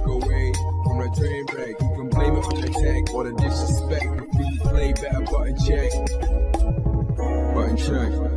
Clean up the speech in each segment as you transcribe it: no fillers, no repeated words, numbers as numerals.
walk away from the train wreck. You can blame it on the tech or the disrespect. If you play better, button check. Button check.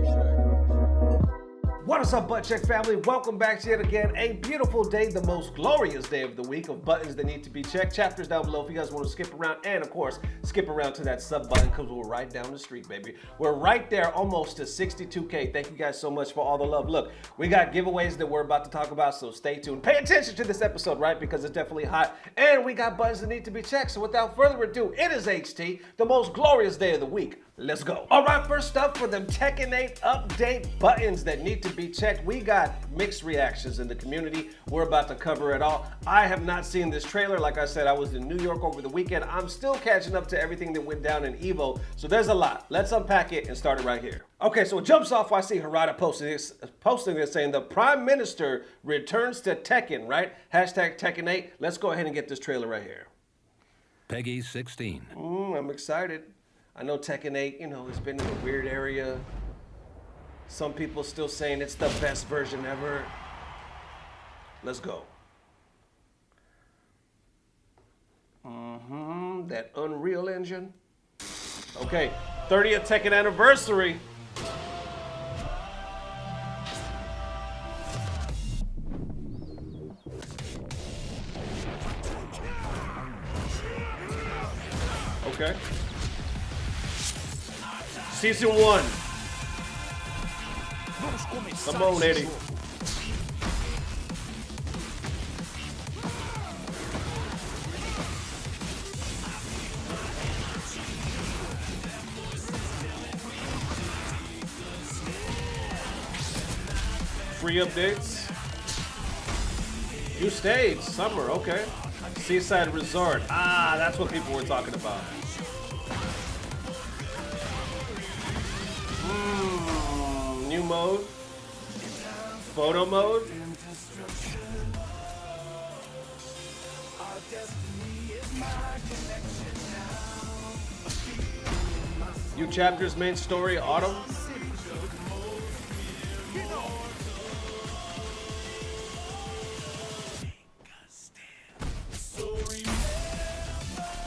What is up, Butt Check family? Welcome back to yet again a beautiful day, the most glorious day of the week of buttons that need to be checked. Chapters down below if you guys want to skip around, and of course, skip around to that sub button because we're right down the street, baby. We're right there, almost to 62K. Thank you guys so much for all the love. Look, we got giveaways that we're about to talk about, so stay tuned. Pay attention to this episode, right? Because it's definitely hot, and we got buttons that need to be checked. So without further ado, it is HT, the most glorious day of the week. Let's go. All right, first up for them Tekken 8 update buttons that need to be checked. We got mixed reactions in the community. We're about to cover it all. I have not seen this trailer. Like I said, I was in New York over the weekend. I'm still catching up to everything that went down in EVO. So there's a lot. Let's unpack it and start it right here. Okay, so it jumps off. I see Harada posting this saying the Prime Minister returns to Tekken, right? Hashtag Tekken 8. Let's go ahead and get this trailer right here. Peggy 16. I'm excited. I know Tekken 8, it's been in a weird area. Some people still saying it's the best version ever. Let's go. That Unreal Engine. Okay, 30th Tekken anniversary. Okay. Season 1. Come on, Eddie. Free updates. New stage, summer, okay. Seaside Resort. That's what people were talking about. New mode. Photo mode. New chapters, main story, autumn.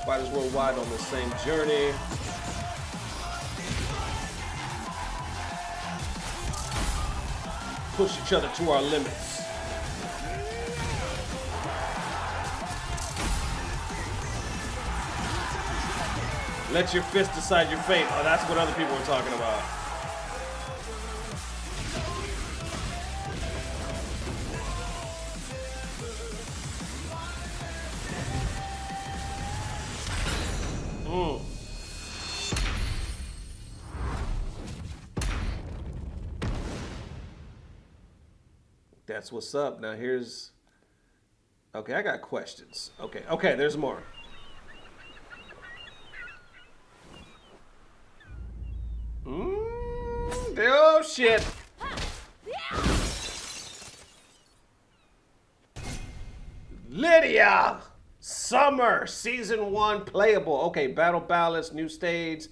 Fighters worldwide on the same journey. Push each other to our limits. Let your fist decide your fate. Oh, that's what other people were talking about. That's what's up. Now here's... Okay, I got questions. Okay, there's more. Oh, shit. Lydia! Summer, Season 1, playable. Okay, battle balance, new stage,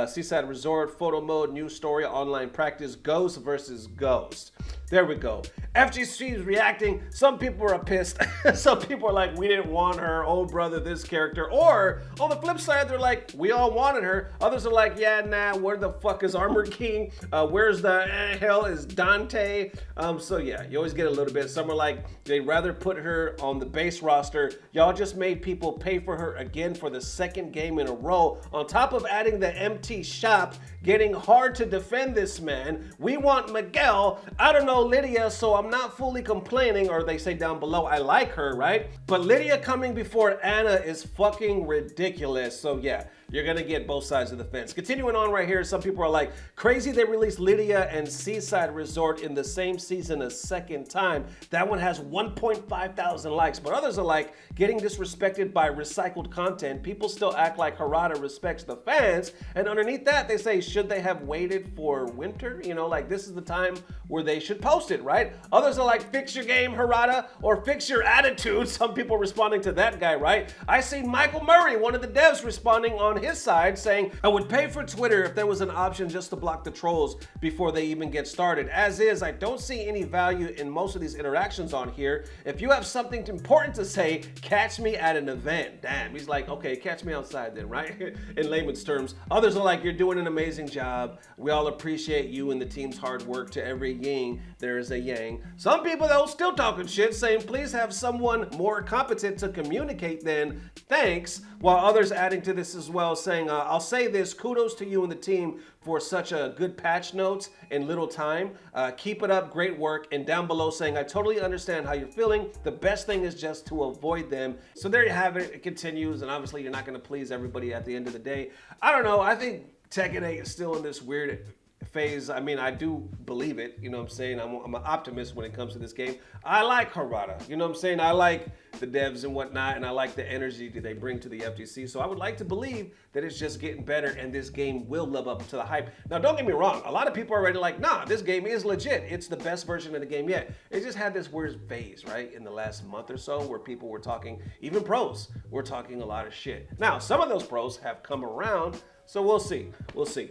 Seaside Resort, photo mode, new story, online practice, Ghost versus Ghost. There we go. FGC is reacting. Some people are pissed. Some people are like, we didn't want her, oh brother, this character. Or on the flip side, they're like, we all wanted her. Others are like, yeah, nah, where the fuck is Armor King? Where's the hell is Dante? So yeah, you always get a little bit. Some are like, they'd rather put her on the base roster. Y'all just made people pay for her again for the second game in a row. On top of adding the MT shop, getting hard to defend this man. We want Miguel. I don't know Lydia, so I'm not fully complaining, or they say down below, I like her, right? But Lydia coming before Anna is fucking ridiculous. So yeah, you're gonna get both sides of the fence. Continuing on right here, some people are like, crazy they released Lydia and Seaside Resort in the same season a second time. That one has 1.5 thousand likes, but others are like, getting disrespected by recycled content. People still act like Harada respects the fans and underneath that, they say, should they have waited for winter? You know, like this is the time where they should post it, right? Others are like, fix your game, Harada, or fix your attitude. Some people responding to that guy, right? I see Michael Murray, one of the devs, responding on his side saying, I would pay for Twitter if there was an option just to block the trolls before they even get started. As is, I don't see any value in most of these interactions on here. If you have something important to say, catch me at an event. Damn, he's like, okay, catch me outside then, right? In layman's terms. Others are like, you're doing an amazing job. We all appreciate you and the team's hard work. To every yin, there is a yang. Some people though still talking shit, saying please have someone more competent to communicate then, thanks. While others adding to this as well, saying, I'll say this, kudos to you and the team for such a good patch notes in little time. Keep it up, great work. And down below saying, I totally understand how you're feeling. The best thing is just to avoid them. So there you have it, it continues. And obviously you're not gonna please everybody at the end of the day. I don't know, I think Tekken 8 is still in this weird phase. I mean, I do believe it, you know what I'm saying? I'm an optimist when it comes to this game. I like Harada, you know what I'm saying? I like the devs and whatnot, and I like the energy that they bring to the FGC. So I would like to believe that it's just getting better and this game will live up to the hype. Now, don't get me wrong. A lot of people are already like, nah, this game is legit. It's the best version of the game yet. It just had this weird phase, right? In the last month or so where people were talking, even pros were talking a lot of shit. Now, some of those pros have come around, so we'll see. We'll see.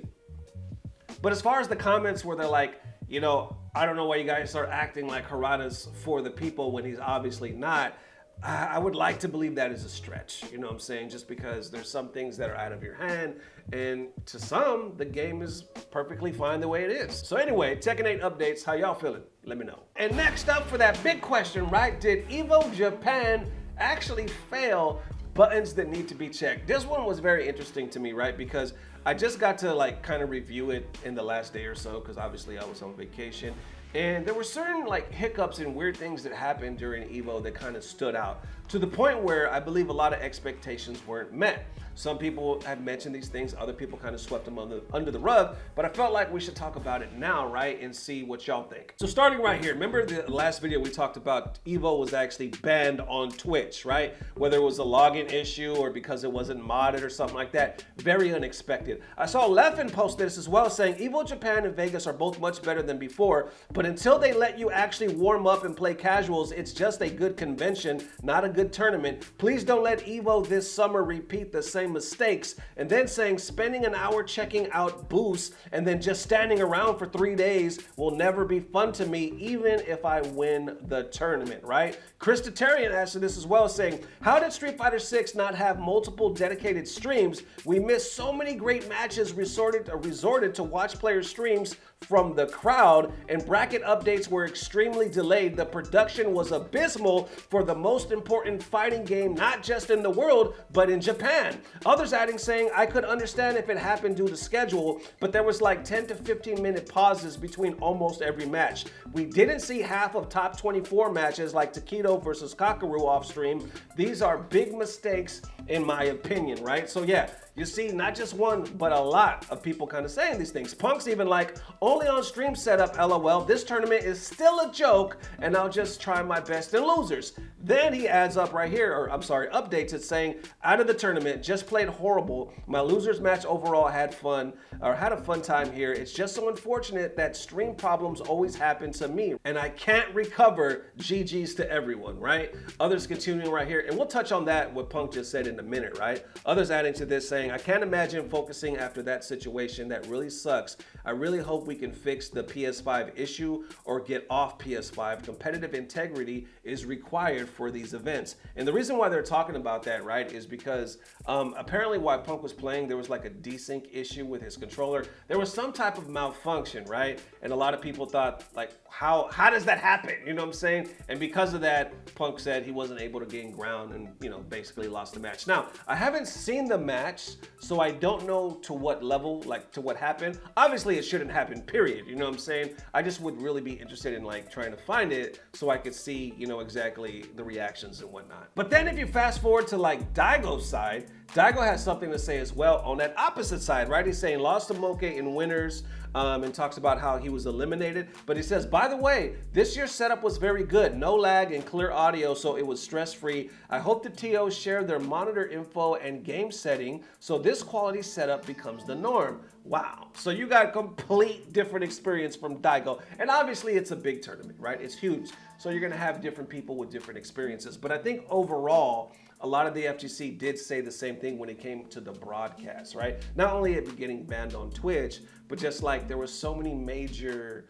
But as far as the comments where they're like, you know, I don't know why you guys are acting like Harada's for the people when he's obviously not. I would like to believe that is a stretch, you know what I'm saying? Just because there's some things that are out of your hand, and to some, the game is perfectly fine the way it is. So anyway, Tekken 8 updates, how y'all feeling? Let me know. And next up for that big question, right? Did EVO Japan actually fail? Buttons that need to be checked. This one was very interesting to me, right? Because I just got to like kind of review it in the last day or so, because obviously I was on vacation. And there were certain like hiccups and weird things that happened during EVO that kind of stood out to the point where I believe a lot of expectations weren't met. Some people had mentioned these things, other people kind of swept them under the rug, but I felt like we should talk about it now, right, and see what y'all think. So starting right here, remember the last video we talked about EVO was actually banned on Twitch, right? Whether it was a login issue or because it wasn't modded or something like that. Very unexpected. I saw Leffen post this as well, saying EVO Japan and Vegas are both much better than before, but until they let you actually warm up and play casuals, it's just a good convention, not a good tournament. Please don't let EVO this summer repeat the same mistakes. And then saying spending an hour checking out boosts and then just standing around for 3 days will never be fun to me, even if I win the tournament, right? Chris Tatarian answered this as well, saying, how did Street Fighter 6 not have multiple dedicated streams? We missed so many great matches, resorted to watch player streams from the crowd, and bracket updates were extremely delayed. The production was abysmal for the most important fighting game, not just in the world, but in Japan. Others adding saying, I could understand if it happened due to schedule, but there was like 10 to 15 minute pauses between almost every match. We didn't see half of top 24 matches like Takedo versus Kakaru off stream. These are big mistakes in my opinion, right? So yeah, you see not just one, but a lot of people kind of saying these things. Punk's even like, only on stream setup, LOL. This tournament is still a joke, and I'll just try my best in losers. Then he adds up right here, or I'm sorry, updates it saying, out of the tournament, just played horrible. My losers match overall had a fun time here. It's just so unfortunate that stream problems always happen to me, and I can't recover. GG's to everyone, right? Others continuing right here, and we'll touch on that, what Punk just said in a minute, right? Others adding to this saying, I can't imagine focusing after that situation. That really sucks. I really hope we can fix the PS5 issue or get off PS5. Competitive integrity is required for these events. And the reason why they're talking about that, right, is because apparently while Punk was playing, there was like a desync issue with his controller. There was some type of malfunction, right? And a lot of people thought, like, how does that happen? You know what I'm saying? And because of that, Punk said he wasn't able to gain ground and, you know, basically lost the match. Now, I haven't seen the match, so I don't know to what level, like to what happened. Obviously, it shouldn't happen, period. You know what I'm saying? I just would really be interested in like trying to find it so I could see, you know, exactly the reactions and whatnot. But then if you fast forward to like Daigo's side, Daigo has something to say as well on that opposite side, right? He's saying lost to Moke in winners, and talks about how he was eliminated. But he says, by the way, this year's setup was very good. No lag and clear audio, so it was stress-free. I hope the TOs share their monitor info and game setting so this quality setup becomes the norm. Wow. So you got a complete different experience from Daigo. And obviously it's a big tournament, right? It's huge. So you're gonna have different people with different experiences. But I think overall, a lot of the FGC did say the same thing when it came to the broadcast, right? Not only it getting banned on Twitch, but just like there were so many major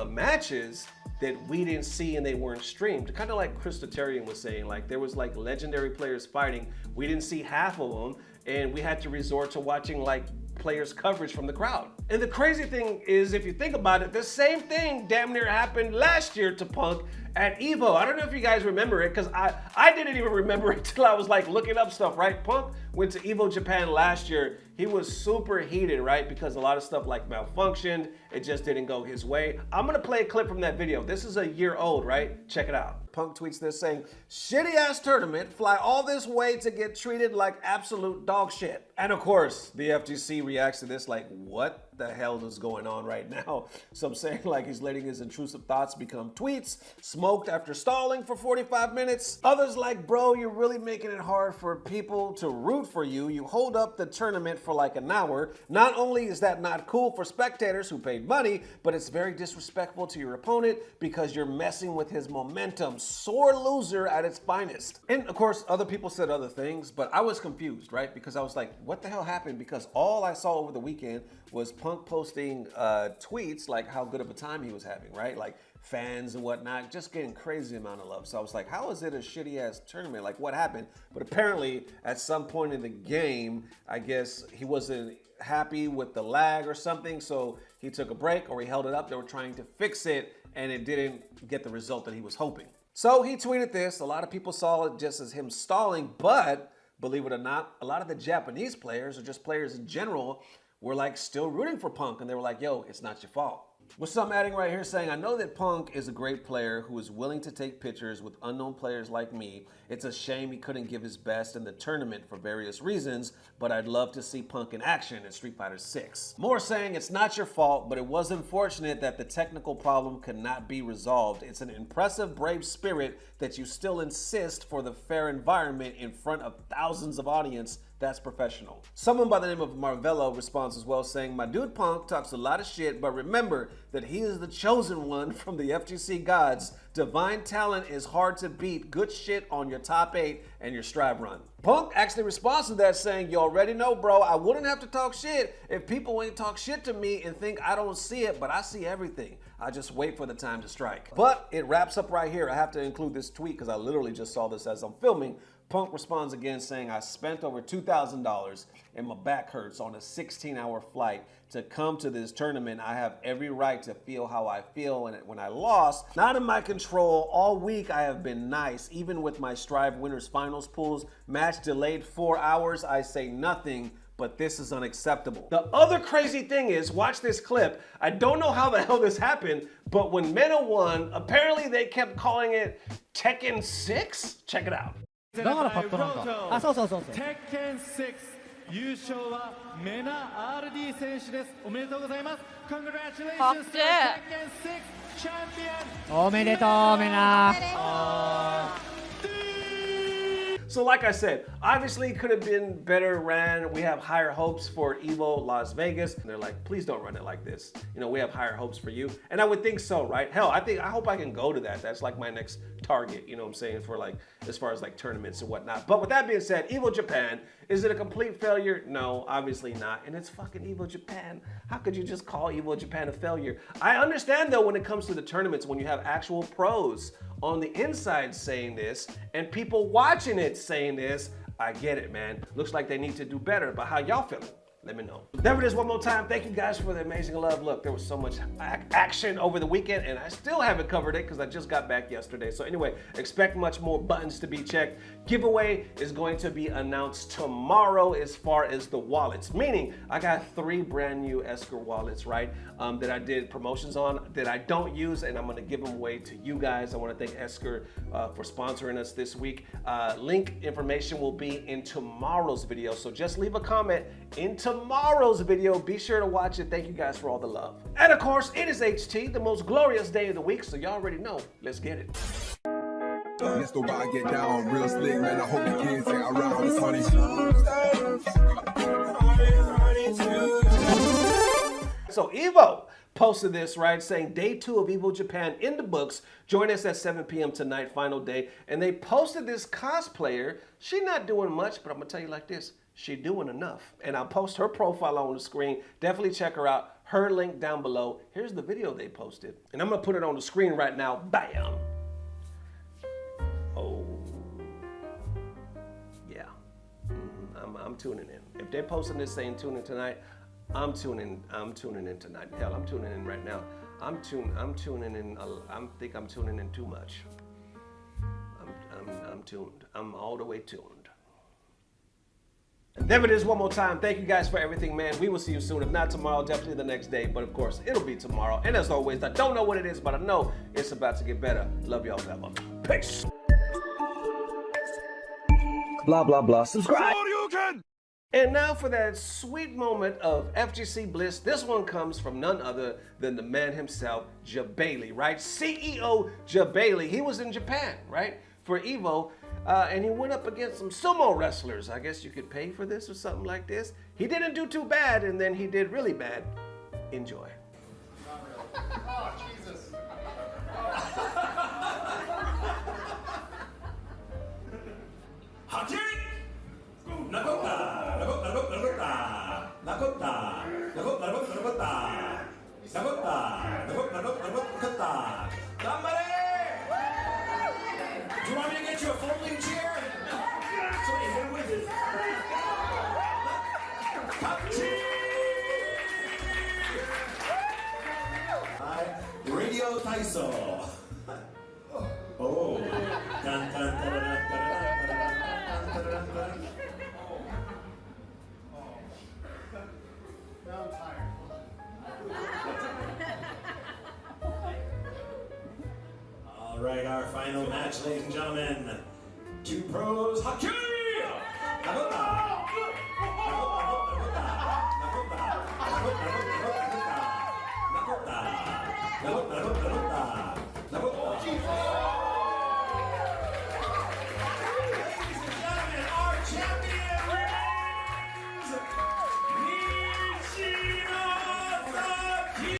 matches that we didn't see and they weren't streamed. Kind of like Christotarian was saying, like there was like legendary players fighting. We didn't see half of them and we had to resort to watching like players' coverage from the crowd. And the crazy thing is, if you think about it, the same thing damn near happened last year to Punk at EVO. I don't know if you guys remember it, because I didn't even remember it till I was like looking up stuff, right? Punk went to EVO Japan last year. He was super heated, right? Because a lot of stuff like malfunctioned. It just didn't go his way. I'm gonna play a clip from that video. This is a year old, right? Check it out. Punk tweets this saying, shitty ass tournament, fly all this way to get treated like absolute dog shit. And of course, the FGC reacts to this like, what the hell is going on right now? Some saying like he's letting his intrusive thoughts become tweets, smoked after stalling for 45 minutes. Others like, bro, you're really making it hard for people to root for you. You hold up the tournament for like an hour. Not only is that not cool for spectators who paid money, but it's very disrespectful to your opponent because you're messing with his momentum. Sore loser at its finest. And of course, other people said other things, but I was confused, right? Because I was like, what the hell happened? Because all I saw over the weekend was Punk posting tweets like how good of a time he was having, right? Like fans and whatnot, just getting crazy amount of love. So I was like, how is it a shitty ass tournament? Like what happened? But apparently at some point in the game, I guess he wasn't happy with the lag or something. So he took a break or he held it up. They were trying to fix it and it didn't get the result that he was hoping. So he tweeted this. A lot of people saw it just as him stalling, but believe it or not, a lot of the Japanese players or just players in general were like still rooting for Punk and they were like, yo, it's not your fault. With some adding right here saying, I know that Punk is a great player who is willing to take pictures with unknown players like me. It's a shame he couldn't give his best in the tournament for various reasons, but I'd love to see Punk in action in Street Fighter 6. More saying, it's not your fault, but it was unfortunate that the technical problem could not be resolved. It's an impressive, brave spirit that you still insist for the fair environment in front of thousands of audience. That's professional. Someone by the name of Marvello responds as well saying, my dude Punk talks a lot of shit, but remember that he is the chosen one from the FGC gods. Divine talent is hard to beat. Good shit on your top 8 and your Strive run. Punk actually responds to that saying, you already know, bro, I wouldn't have to talk shit if people ain't talk shit to me and think I don't see it, but I see everything. I just wait for the time to strike. But it wraps up right here. I have to include this tweet because I literally just saw this as I'm filming. Punk responds again saying, I spent over $2,000 and my back hurts on a 16-hour flight to come to this tournament. I have every right to feel how I feel, and when I lost, not in my control. All week I have been nice, even with my Strive Winners Finals pools. Match delayed 4 hours, I say nothing, but this is unacceptable. The other crazy thing is, watch this clip. I don't know how the hell this happened, but when Meta won, apparently they kept calling it Tekken 6? Check it out. だからパッドなんだ。あ、そうそうそうそう。Tekken 6優勝はメナ RD 選手です。おめでとうございます。Congratulations to Tekken 6 champion. おめでとう、メナ。So like I said, obviously it could have been better ran. We have higher hopes for EVO Las Vegas. And they're like, please don't run it like this. You know, we have higher hopes for you. And I would think so, right? Hell, I hope I can go to that. That's like my next target, you know what I'm saying, for like, as far as like tournaments and whatnot. But with that being said, EVO Japan, is it a complete failure? No, obviously not. And it's fucking EVO Japan. How could you just call EVO Japan a failure? I understand though, when it comes to the tournaments, when you have actual pros on the inside saying this and people watching it saying this, I get it, man. Looks like they need to do better, but how y'all feeling? let me know. There it is one more time. Thank you guys for the amazing love. Look, there was so much action over the weekend, and I still haven't covered it because I just got back yesterday. So anyway, expect much more buttons to be checked. Giveaway is going to be announced tomorrow as far as the wallets, meaning I got 3 brand new Esker wallets, right, that I did promotions on that I don't use, and I'm going to give them away to you guys. I want to thank Esker for sponsoring us this week. Link information will be in tomorrow's video, so just leave a comment in tomorrow's video. Be sure to watch it. Thank you guys for all the love. And of course, it is HT, the most glorious day of the week, so y'all already know. Let's get it. Let's go by and get down real slick, man. I hope the kids ain't around. It's honey. So EVO posted this, right, saying day 2 of EVO Japan in the books. Join us at 7 p.m. tonight, final day. And they posted this cosplayer. She not doing much, but I'm gonna tell you like this, she doing enough. And I'll post her profile on the screen. Definitely check her out. Her link down below. Here's the video they posted. And I'm gonna put it on the screen right now. Bam. Oh, yeah. I'm tuning in. If they're posting this saying tune in tonight, I'm tuning in tonight. Hell, I'm tuning in right now. I'm tuning in. I think I'm tuning in too much. I'm tuned. I'm all the way tuned. And there it is one more time. Thank you guys for everything, man. We will see you soon. If not tomorrow, definitely the next day. But of course, it'll be tomorrow. And as always, I don't know what it is, but I know it's about to get better. Love y'all forever. Peace. Blah, blah, blah. Subscribe. And now for that sweet moment of FGC bliss. This one comes from none other than the man himself, Jabali, right? CEO Jabali. He was in Japan, right, for EVO, and he went up against some sumo wrestlers. I guess you could pay for this or something like this. He didn't do too bad, and then he did really bad. Enjoy. Oh, Jesus. Do you want me to get you a folding chair? Somebody hit him with it. Radio Taiso. Oh. Dun, dun, dun, dun, dun, dun, dun, dun, dun. Now I'm tired. All right, our final match, ladies and gentlemen. 2 pros, hockey!